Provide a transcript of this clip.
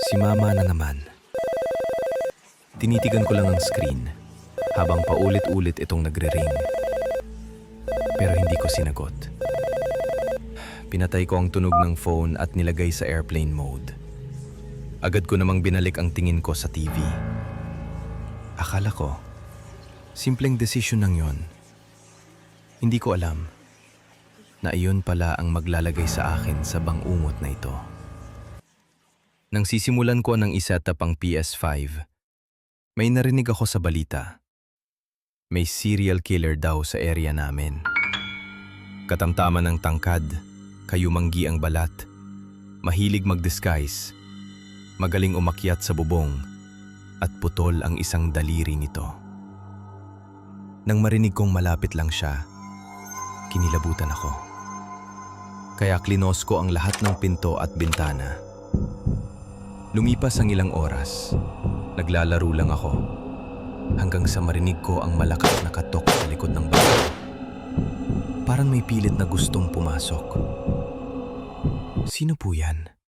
Si Mama na naman. Tinitigan ko lang ang screen habang paulit-ulit itong nagre-ring. Pero hindi ko sinagot. Pinatay ko ang tunog ng phone at nilagay sa airplane mode. Agad ko namang binalik ang tingin ko sa TV. Akala ko, simpleng desisyon lang yon. Hindi ko alam na iyon pala ang maglalagay sa akin sa bangungot na ito. Nang sisimulan ko ng iset-up ang PS5, may narinig ako sa balita. May serial killer daw sa area namin. Katamtaman ng tangkad, kayumanggi ang balat, mahilig mag-disguise, magaling umakyat sa bubong, at putol ang isang daliri nito. Nang marinig kong malapit lang siya, kinilabutan ako. Kaya klinos ko ang lahat ng pinto at bintana. Lumipas ang ilang oras, naglalaro lang ako, hanggang sa marinig ko ang malakas na katok sa likod ng bahay. Parang may pilit na gustong pumasok. Sino po yan?